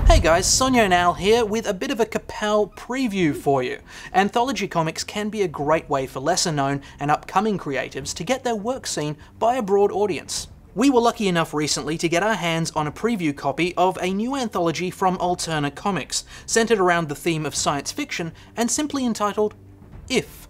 Hey guys, Sonya and Al here with a bit of a Kapow preview for you. Anthology comics can be a great way for lesser known and upcoming creatives to get their work seen by a broad audience. We were lucky enough recently to get our hands on a preview copy of a new anthology from Alterna Comics, centered around the theme of science fiction and simply entitled If.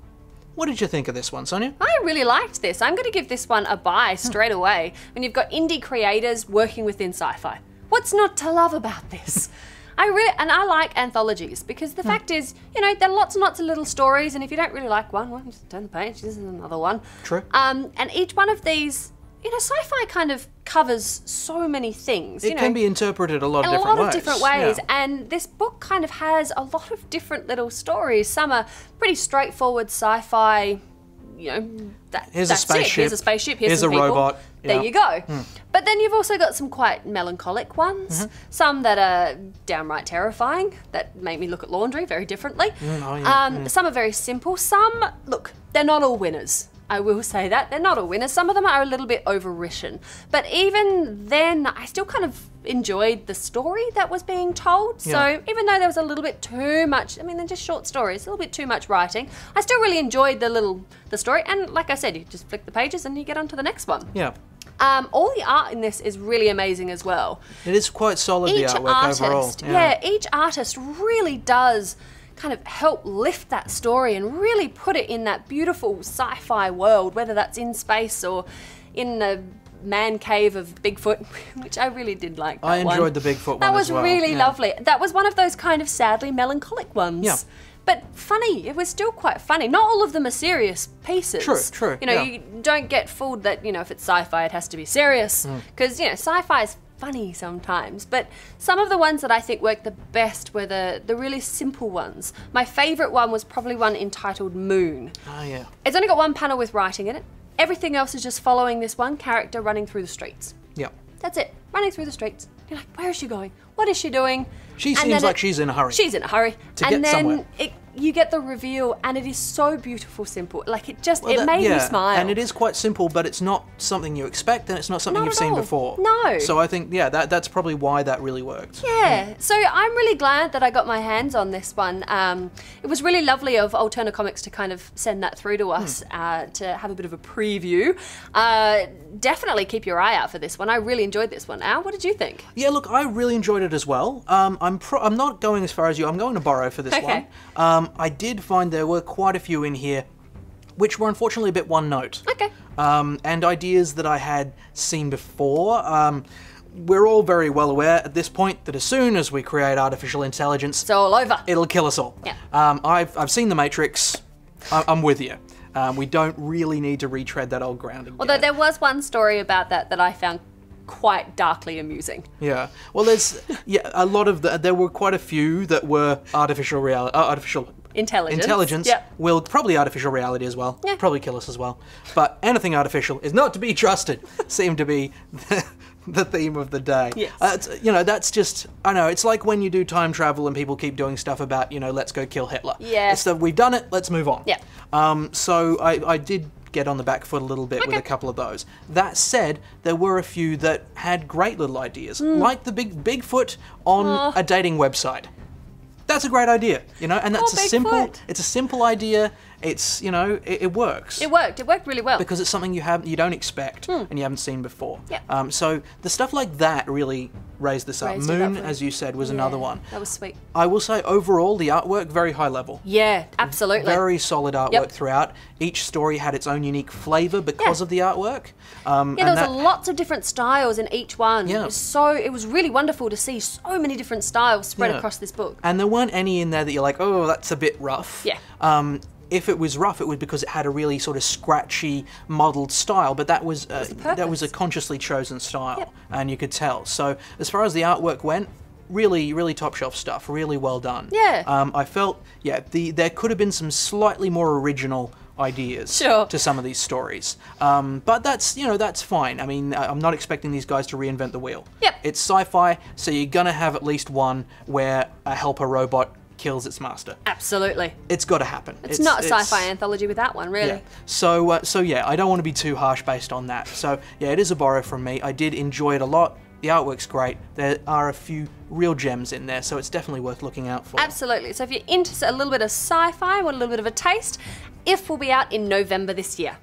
What did you think of this one, Sonya? I really liked this. I'm going to give this one a buy straight away when you've got indie creators working within sci-fi. What's not to love about this? I like anthologies because the fact is, you know, there are lots and lots of little stories, and if you don't really like one, well, just turn the page, this is another one. True. And each one of these, you know, sci-fi kind of covers so many things. It can be interpreted a lot of different ways. Yeah. And this book kind of has a lot of different little stories. Some are pretty straightforward sci-fi, you know, here's a spaceship. Here's a spaceship, here's a some people. robot. There you go. But then you've also got some quite melancholic ones, some that are downright terrifying, that make me look at laundry very differently. Some are very simple. Some, look, they're not all winners. I will say that. They're not all winners. Some of them are a little bit overwritten. But even then, I still kind of enjoyed the story that was being told. So even though there was a little bit too much, I mean, they're just short stories, a little bit too much writing, I still really enjoyed the story. And like I said, you just flick the pages and you get on to the next one. Yeah. All the art in this is really amazing as well. It is quite solid, the artwork overall. Yeah, each artist really does kind of help lift that story and really put it in that beautiful sci-fi world, whether that's in space or in the man cave of Bigfoot, which I really did like that I enjoyed one. the Bigfoot one That was as well. really lovely. That was one of those kind of sadly melancholic ones. Yeah. But funny, it was still quite funny. Not all of them are serious pieces. True, You know, you don't get fooled that, you know, if it's sci-fi, it has to be serious. Because, you know, sci-fi is funny sometimes. But some of the ones that I think worked the best were the really simple ones. My favourite one was probably one entitled Moon. Oh, yeah. It's only got one panel with writing in it. Everything else is just following this one character running through the streets. Yeah. That's it. Running through the streets. You're like, where is she going? What is she doing? She seems like she's in a hurry. She's in a hurry. To get somewhere. You get the reveal, and it is so beautiful, simple. Like, it made me smile. And it is quite simple, but it's not something you expect, and it's not something you've seen before. No. So I think, yeah, that's probably why that really worked. Yeah. So I'm really glad that I got my hands on this one. It was really lovely of Alterna Comics to kind of send that through to us to have a bit of a preview. Definitely keep your eye out for this one. I really enjoyed this one. Al, what did you think? Yeah, look, I really enjoyed it as well. I'm not going as far as you. I'm going to borrow for this one. I did find there were quite a few in here which were unfortunately a bit one note. Okay. And ideas that I had seen before. We're all very well aware at this point that as soon as we create artificial intelligence, it's all over. It'll kill us all. Yeah. I've seen The Matrix. I'm with you. We don't really need to retread that old ground again. Although there was one story about that I found quite darkly amusing. Yeah. Well, there's a lot of there were quite a few that were artificial intelligence. Yep. Will probably artificial reality as well. Yeah. Probably kill us as well. But anything artificial is not to be trusted. Seemed to be the theme of the day. Yes. You know, that's just, I know, it's like when you do time travel and people keep doing stuff about, you know, let's go kill Hitler. Yeah. It's we've done it, let's move on. Yeah. So I did get on the back foot a little bit with a couple of those. That said, there were a few that had great little ideas, like the Bigfoot on a dating website. That's a great idea, you know, and that's it's a simple idea. It's, you know, it works. It worked really well. Because it's something you don't expect and you haven't seen before. Yep. So the stuff like that really raised this up. Moon, as you said, was another one. That was sweet. I will say, overall, the artwork, very high level. Yeah, absolutely. Very solid artwork throughout. Each story had its own unique flavour because of the artwork. There was lots of different styles in each one. Yeah. It was really wonderful to see so many different styles spread across this book. And there weren't any in there that you're like, oh, that's a bit rough. Yeah. If it was rough, it was because it had a really sort of scratchy, modelled style, but that was a consciously chosen style, and you could tell. So as far as the artwork went, really, really top shelf stuff, really well done. Yeah. I felt, there could have been some slightly more original ideas to some of these stories. But that's fine. I mean, I'm not expecting these guys to reinvent the wheel. Yep. It's sci-fi, so you're gonna have at least one where a helper robot kills its master. Absolutely. It's got to happen. It's not a sci-fi anthology without one, really. Yeah. So yeah, I don't want to be too harsh based on that. So yeah, it is a borrow from me. I did enjoy it a lot. The artwork's great. There are a few real gems in there, so it's definitely worth looking out for. Absolutely. So if you're into a little bit of sci-fi, want a little bit of a taste, If will be out in November this year.